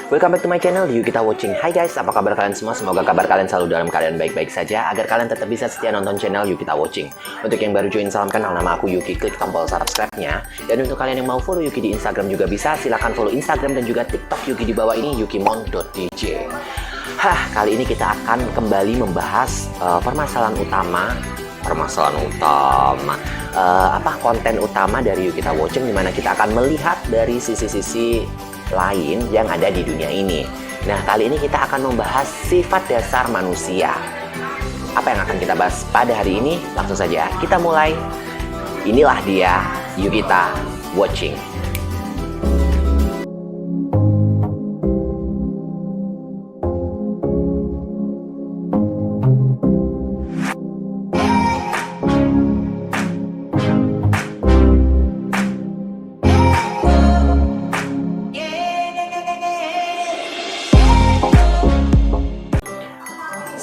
Welcome back to my channel, Yuk Kita Watching. Hai guys, apa kabar kalian semua? Semoga kabar kalian selalu dalam keadaan baik-baik saja, agar kalian tetap bisa setia nonton channel Yuk Kita Watching. Untuk yang baru join, salam kenal, nama aku Yuki, klik tombol subscribe-nya. Dan untuk kalian yang mau follow Yuki di Instagram juga bisa, silahkan follow Instagram dan juga TikTok Yuki di bawah ini, yukimon.dj. Kali ini kita akan kembali membahas konten utama dari Yuk Kita Watching, dimana kita akan melihat dari sisi-sisi lain yang ada di dunia ini. Nah, kali ini kita akan membahas sifat dasar manusia. Apa yang akan kita bahas pada hari ini? Langsung saja kita mulai. Inilah dia Yuk Kita Watching.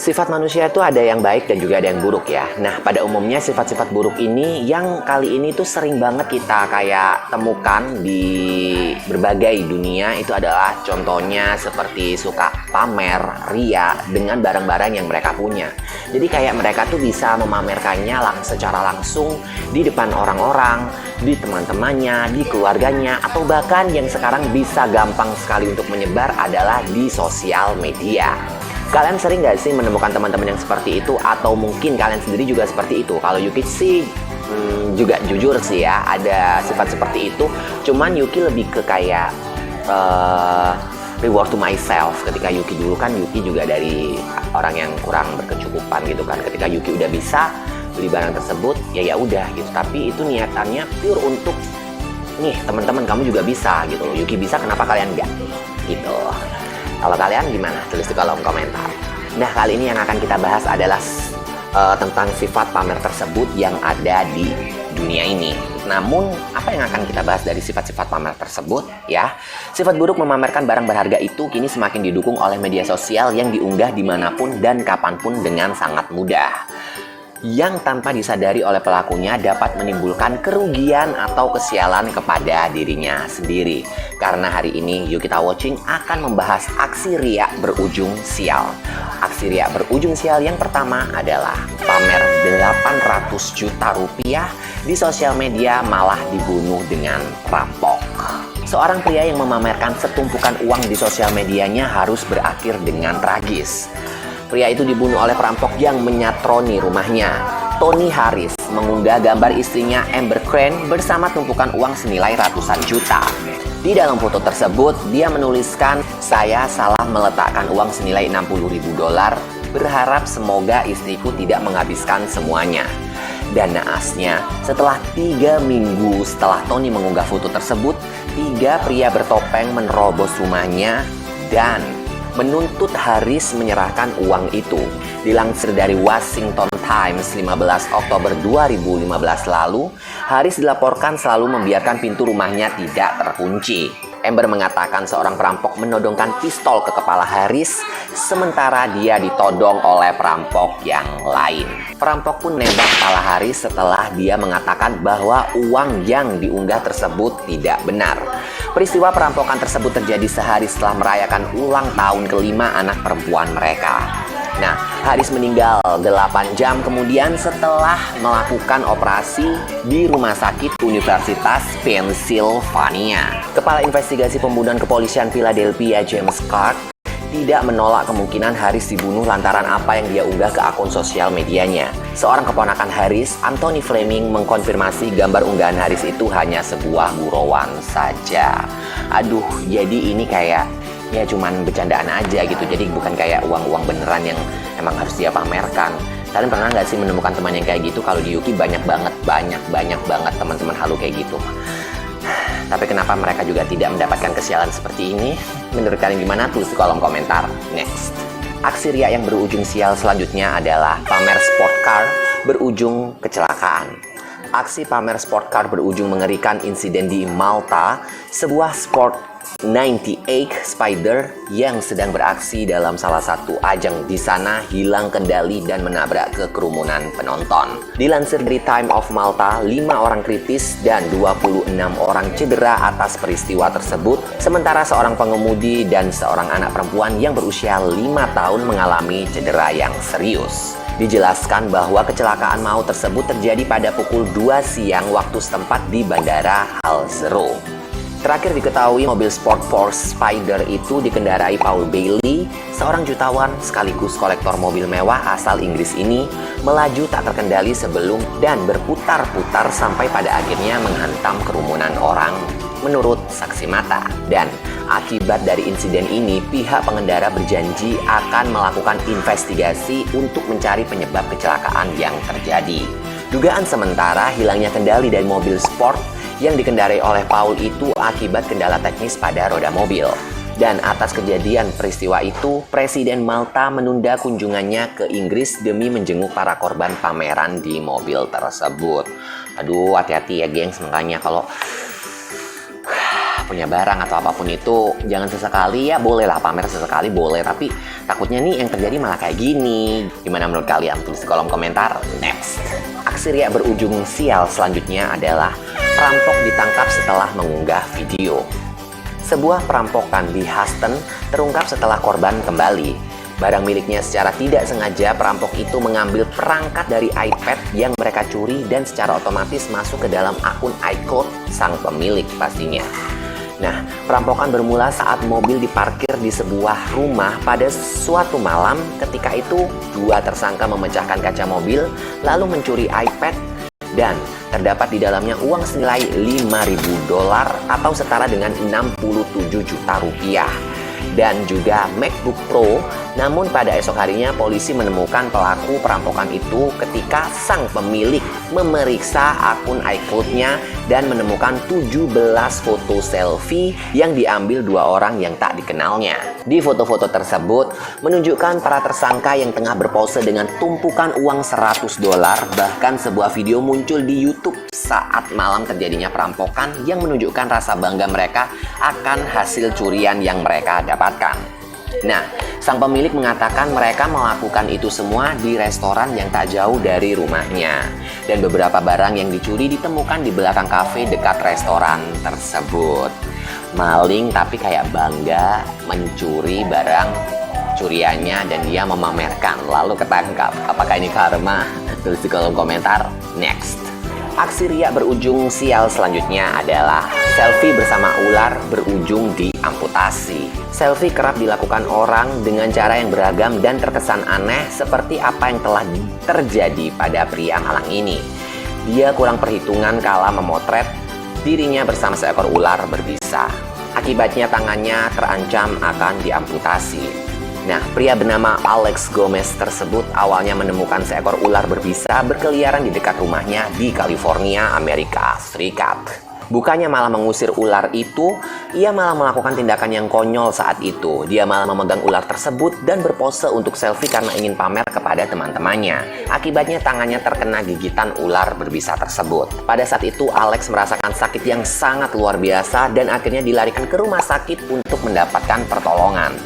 Sifat manusia itu ada yang baik dan juga ada yang buruk ya. Nah, pada umumnya sifat-sifat buruk ini yang kali ini tuh sering banget kita kayak temukan di berbagai dunia. Itu adalah contohnya seperti suka pamer, ria dengan barang-barang yang mereka punya. Jadi kayak mereka tuh bisa memamerkannya secara langsung di depan orang-orang, di teman-temannya, di keluarganya, atau bahkan yang sekarang bisa gampang sekali untuk menyebar adalah di sosial media. Kalian sering nggak sih menemukan teman-teman yang seperti itu? Atau mungkin kalian sendiri juga seperti itu? Kalau Yuki sih juga jujur sih ya, ada sifat seperti itu. Cuman Yuki lebih ke kayak reward to myself. Ketika Yuki dulu kan, Yuki juga dari orang yang kurang berkecukupan gitu kan. Ketika Yuki udah bisa beli barang tersebut, ya udah gitu. Tapi itu niatannya pure untuk nih teman-teman, kamu juga bisa gitu loh. Yuki bisa, kenapa kalian enggak? Gitu. Kalau kalian gimana? Tulis di kolom komentar. Nah, kali ini yang akan kita bahas adalah tentang sifat pamer tersebut yang ada di dunia ini. Namun, apa yang akan kita bahas dari sifat-sifat pamer tersebut? Ya, sifat buruk memamerkan barang berharga itu kini semakin didukung oleh media sosial yang diunggah dimanapun dan kapanpun dengan sangat mudah, yang tanpa disadari oleh pelakunya dapat menimbulkan kerugian atau kesialan kepada dirinya sendiri. Karena hari ini Yuk Kita Watching akan membahas aksi riak berujung sial. Aksi riak berujung sial yang pertama adalah pamer 800 juta rupiah di sosial media malah dibunuh dengan perampok. Seorang pria yang memamerkan setumpukan uang di sosial medianya harus berakhir dengan tragis. Pria itu dibunuh oleh perampok yang menyatroni rumahnya. Tony Harris mengunggah gambar istrinya Amber Crane bersama tumpukan uang senilai ratusan juta. Di dalam foto tersebut, dia menuliskan, "Saya salah meletakkan uang senilai $60.000, berharap semoga istriku tidak menghabiskan semuanya." Dan naasnya, setelah 3 minggu setelah Tony mengunggah foto tersebut, 3 pria bertopeng menerobos rumahnya dan menuntut Harris menyerahkan uang itu. Dilansir dari Washington Times 15 Oktober 2015 lalu, Harris dilaporkan selalu membiarkan pintu rumahnya tidak terkunci. Amber mengatakan seorang perampok menodongkan pistol ke kepala Harris, sementara dia ditodong oleh perampok yang lain. Perampok pun nembak kepala Harris setelah dia mengatakan bahwa uang yang diunggah tersebut tidak benar. Peristiwa perampokan tersebut terjadi sehari setelah merayakan ulang tahun kelima anak perempuan mereka. Nah, Harris meninggal 8 jam kemudian setelah melakukan operasi di Rumah Sakit Universitas Pennsylvania. Kepala Investigasi Pembunuhan Kepolisian Philadelphia, James Clark, tidak menolak kemungkinan Harris dibunuh lantaran apa yang dia unggah ke akun sosial medianya. Seorang keponakan Harris, Anthony Fleming, mengkonfirmasi gambar unggahan Harris itu hanya sebuah gurauan saja. Aduh, jadi ini kayak ya cuman bercandaan aja gitu. Jadi bukan kayak uang-uang beneran yang emang harus dia pamerkan. Kalian pernah nggak sih menemukan teman yang kayak gitu? Kalau di Yuki banyak banget teman-teman halu kayak gitu. Tapi kenapa mereka juga tidak mendapatkan kesialan seperti ini? Menurut kalian gimana? Tulis di kolom komentar. Next. Aksi riak yang berujung sial selanjutnya adalah pamer sport car berujung kecelakaan. Aksi pamer sport car berujung mengerikan insiden di Malta. Sebuah sport 98 Spider yang sedang beraksi dalam salah satu ajang di sana hilang kendali dan menabrak ke kerumunan penonton. Dilansir dari Time of Malta, 5 orang kritis dan 26 orang cedera atas peristiwa tersebut, sementara seorang pengemudi dan seorang anak perempuan yang berusia 5 tahun mengalami cedera yang serius. Dijelaskan bahwa kecelakaan maut tersebut terjadi pada pukul 2 siang waktu setempat di Bandara Halzero. Terakhir diketahui mobil Sport Force Spider itu dikendarai Paul Bailey, seorang jutawan sekaligus kolektor mobil mewah asal Inggris ini, melaju tak terkendali sebelum dan berputar-putar sampai pada akhirnya menghantam kerumunan orang menurut saksi mata. Dan akibat dari insiden ini, pihak pengendara berjanji akan melakukan investigasi untuk mencari penyebab kecelakaan yang terjadi. Dugaan sementara hilangnya kendali dari mobil sport yang dikendarai oleh Paul itu akibat kendala teknis pada roda mobil. Dan atas kejadian peristiwa itu, Presiden Malta menunda kunjungannya ke Inggris demi menjenguk para korban pameran di mobil tersebut. Aduh, hati-hati ya gengs, makanya kalau punya barang atau apapun itu jangan sesekali, ya bolehlah pamer sesekali boleh, tapi takutnya nih yang terjadi malah kayak gini. Gimana menurut kalian? Tulis di kolom komentar. Next, aksi riak berujung sial selanjutnya adalah perampok ditangkap setelah mengunggah video. Sebuah perampokan di Huston terungkap setelah korban kembali. Barang miliknya secara tidak sengaja perampok itu mengambil perangkat dari iPad yang mereka curi dan secara otomatis masuk ke dalam akun iCloud sang pemilik pastinya. Nah, perampokan bermula saat mobil diparkir di sebuah rumah pada suatu malam. Ketika itu, 2 tersangka memecahkan kaca mobil, lalu mencuri iPad dan terdapat di dalamnya uang senilai $5.000 atau setara dengan 67 juta rupiah. Dan juga MacBook Pro. Namun pada esok harinya polisi menemukan pelaku perampokan itu ketika sang pemilik memeriksa akun iCloud-nya dan menemukan 17 foto selfie yang diambil 2 orang yang tak dikenalnya. Di foto-foto tersebut menunjukkan para tersangka yang tengah berpose dengan tumpukan uang $100. Bahkan sebuah video muncul di YouTube saat malam terjadinya perampokan yang menunjukkan rasa bangga mereka akan hasil curian yang mereka dapatkan. Nah, sang pemilik mengatakan mereka melakukan itu semua di restoran yang tak jauh dari rumahnya. Dan beberapa barang yang dicuri ditemukan di belakang kafe dekat restoran tersebut. Maling tapi kayak bangga mencuri barang curiannya dan dia memamerkan, lalu ketangkap. Apakah ini karma? Tulis di kolom komentar. Next, aksi riak berujung sial selanjutnya adalah selfie bersama ular berujung di amputasi. Selfie kerap dilakukan orang dengan cara yang beragam dan terkesan aneh seperti apa yang telah terjadi pada pria malang ini. Dia kurang perhitungan kala memotret dirinya bersama seekor ular berbisa. Akibatnya tangannya terancam akan diamputasi. Nah, pria bernama Alex Gomez tersebut awalnya menemukan seekor ular berbisa berkeliaran di dekat rumahnya di California, Amerika Serikat. Bukannya malah mengusir ular itu, ia malah melakukan tindakan yang konyol saat itu. Dia malah memegang ular tersebut dan berpose untuk selfie karena ingin pamer kepada teman-temannya. Akibatnya tangannya terkena gigitan ular berbisa tersebut. Pada saat itu Alex merasakan sakit yang sangat luar biasa dan akhirnya dilarikan ke rumah sakit untuk mendapatkan pertolongan.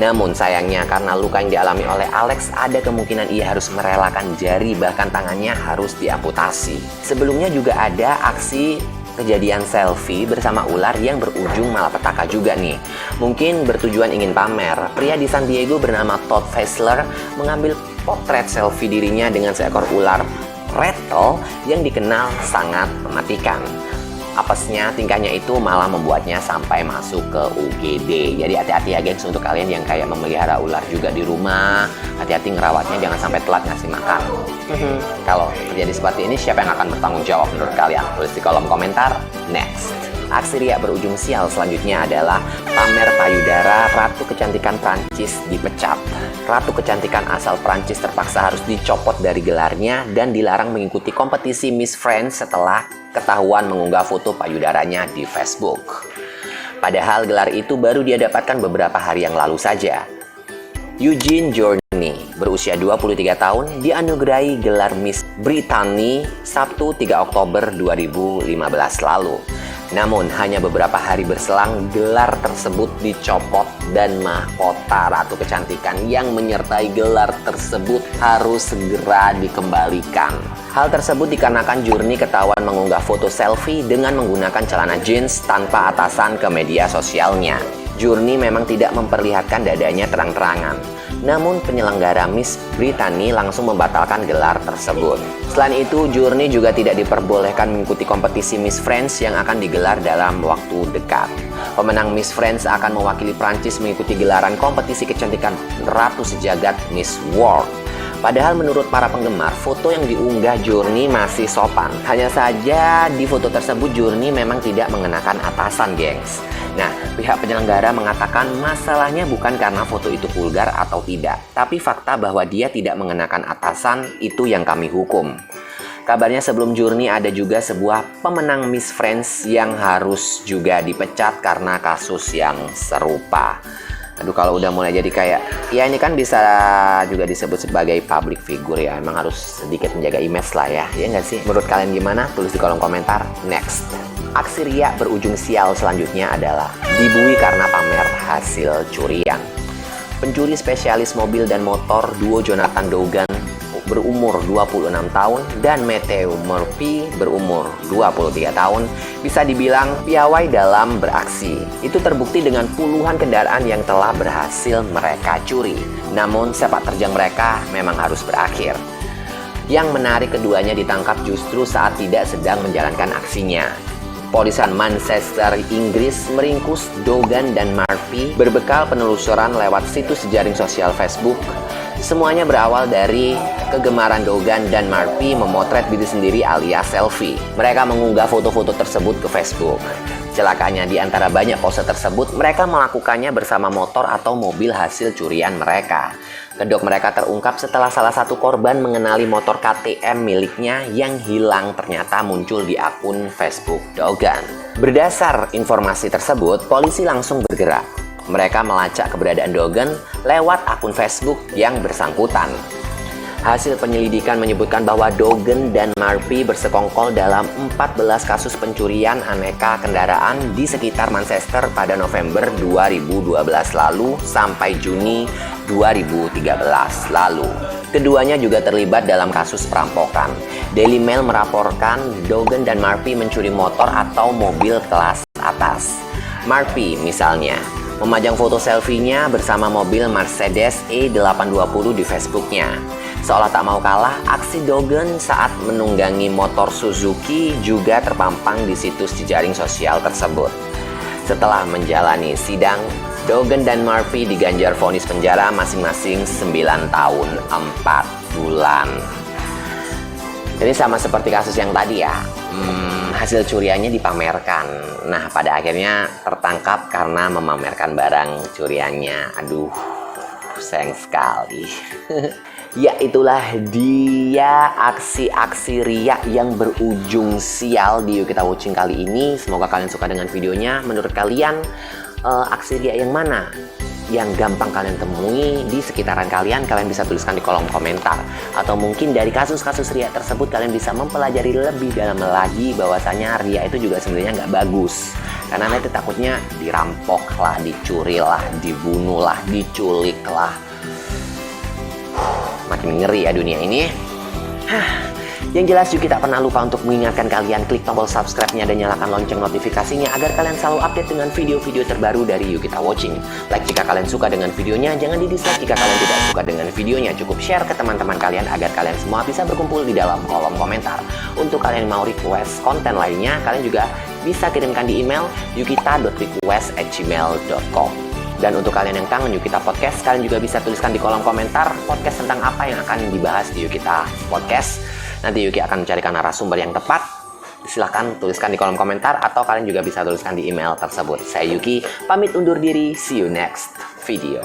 Namun sayangnya karena luka yang dialami oleh Alex, ada kemungkinan ia harus merelakan jari, bahkan tangannya harus diamputasi. Sebelumnya juga ada aksi kejadian selfie bersama ular yang berujung malapetaka juga nih. Mungkin bertujuan ingin pamer. Pria di San Diego bernama Todd Fessler mengambil potret selfie dirinya dengan seekor ular rattle yang dikenal sangat mematikan. Apesnya tingkahnya itu malah membuatnya sampai masuk ke UGD. Jadi hati-hati ya gengs, untuk kalian yang kayak memelihara ular juga di rumah, hati-hati ngerawatnya, jangan sampai telat ngasih makan. Kalau terjadi seperti ini, siapa yang akan bertanggung jawab menurut kalian? Tulis di kolom komentar. Next, aksi riak berujung sial selanjutnya adalah pamer payudara Ratu Kecantikan Prancis dipecat. Ratu Kecantikan asal Prancis terpaksa harus dicopot dari gelarnya dan dilarang mengikuti kompetisi Miss France setelah ketahuan mengunggah foto payudaranya di Facebook. Padahal gelar itu baru dia dapatkan beberapa hari yang lalu saja. Eugene Journey berusia 23 tahun dianugerahi gelar Miss Brittany Sabtu 3 Oktober 2015 lalu. Namun, hanya beberapa hari berselang, gelar tersebut dicopot dan mahkota Ratu Kecantikan yang menyertai gelar tersebut harus segera dikembalikan. Hal tersebut dikarenakan Journey ketahuan mengunggah foto selfie dengan menggunakan celana jeans tanpa atasan ke media sosialnya. Journey memang tidak memperlihatkan dadanya terang-terangan. Namun penyelenggara Miss Brittany langsung membatalkan gelar tersebut. Selain itu, Journey juga tidak diperbolehkan mengikuti kompetisi Miss France yang akan digelar dalam waktu dekat. Pemenang Miss France akan mewakili Prancis mengikuti gelaran kompetisi kecantikan Ratu Sejagat Miss World. Padahal menurut para penggemar, foto yang diunggah Journey masih sopan. Hanya saja di foto tersebut Journey memang tidak mengenakan atasan, gengs. Nah, pihak penyelenggara mengatakan masalahnya bukan karena foto itu vulgar atau tidak, tapi fakta bahwa dia tidak mengenakan atasan itu yang kami hukum. Kabarnya sebelum Journey ada juga sebuah pemenang Miss France yang harus juga dipecat karena kasus yang serupa. Aduh, kalau udah mulai jadi kayak, ya ini kan bisa juga disebut sebagai public figure ya. Emang harus sedikit menjaga image lah ya. Ya nggak sih? Menurut kalian gimana? Tulis di kolom komentar. Next. Aksi riak berujung sial selanjutnya adalah dibui karena pamer hasil curian. Pencuri spesialis mobil dan motor duo Jonathan Dougan berumur 26 tahun dan Matthew Murphy berumur 23 tahun bisa dibilang piawai dalam beraksi. Itu terbukti dengan puluhan kendaraan yang telah berhasil mereka curi. Namun sepak terjang mereka memang harus berakhir. Yang menarik, keduanya ditangkap justru saat tidak sedang menjalankan aksinya. Polisian Manchester, Inggris meringkus Dougan dan Murphy berbekal penelusuran lewat situs jejaring sosial Facebook. Semuanya berawal dari kegemaran Dougan dan Murphy memotret diri sendiri alias selfie. Mereka mengunggah foto-foto tersebut ke Facebook. Celakanya, di antara banyak pose tersebut, mereka melakukannya bersama motor atau mobil hasil curian mereka. Kedok mereka terungkap setelah salah satu korban mengenali motor KTM miliknya yang hilang ternyata muncul di akun Facebook Dougan. Berdasar informasi tersebut, polisi langsung bergerak. Mereka melacak keberadaan Dougan lewat akun Facebook yang bersangkutan. Hasil penyelidikan menyebutkan bahwa Dougan dan Murphy bersekongkol dalam 14 kasus pencurian aneka kendaraan di sekitar Manchester pada November 2012 lalu sampai Juni 2013 lalu. Keduanya juga terlibat dalam kasus perampokan. Daily Mail melaporkan Dougan dan Murphy mencuri motor atau mobil kelas atas. Murphy misalnya memajang foto selfie-nya bersama mobil Mercedes E820 di Facebooknya. Seolah tak mau kalah, aksi Dougan saat menunggangi motor Suzuki juga terpampang di situs jejaring sosial tersebut. Setelah menjalani sidang, Dougan dan Murphy diganjar vonis penjara masing-masing 9 tahun 4 bulan. Jadi sama seperti kasus yang tadi ya, hasil curiannya dipamerkan. Nah, pada akhirnya tertangkap karena memamerkan barang curiannya. Aduh, sayang sekali. Ya, itulah dia aksi-aksi riak yang berujung sial di Yuk Kita Watching kali ini. Semoga kalian suka dengan videonya. Menurut kalian, aksi riak yang mana yang gampang kalian temui di sekitaran kalian? Kalian bisa tuliskan di kolom komentar. Atau mungkin dari kasus-kasus riak tersebut kalian bisa mempelajari lebih dalam lagi bahwasanya riak itu juga sebenarnya nggak bagus. Karena nanti takutnya dirampok lah, dicuri lah, dibunuh lah, diculik lah. Makin ngeri ya dunia ini. Yang jelas Yuki tak pernah lupa untuk mengingatkan kalian klik tombol subscribe-nya dan nyalakan lonceng notifikasinya agar kalian selalu update dengan video-video terbaru dari Yuk Kita Watching. Like jika kalian suka dengan videonya, jangan di-dislike jika kalian tidak suka dengan videonya. Cukup share ke teman-teman kalian agar kalian semua bisa berkumpul di dalam kolom komentar. Untuk kalian yang mau request konten lainnya, kalian juga bisa kirimkan di email yukita.request@gmail.com. Dan untuk kalian yang kangen Yuk Kita Podcast, kalian juga bisa tuliskan di kolom komentar podcast tentang apa yang akan dibahas di Yuk Kita Podcast. Nanti Yuki akan mencarikan narasumber yang tepat. Silahkan tuliskan di kolom komentar atau kalian juga bisa tuliskan di email tersebut. Saya Yuki, pamit undur diri. See you next video.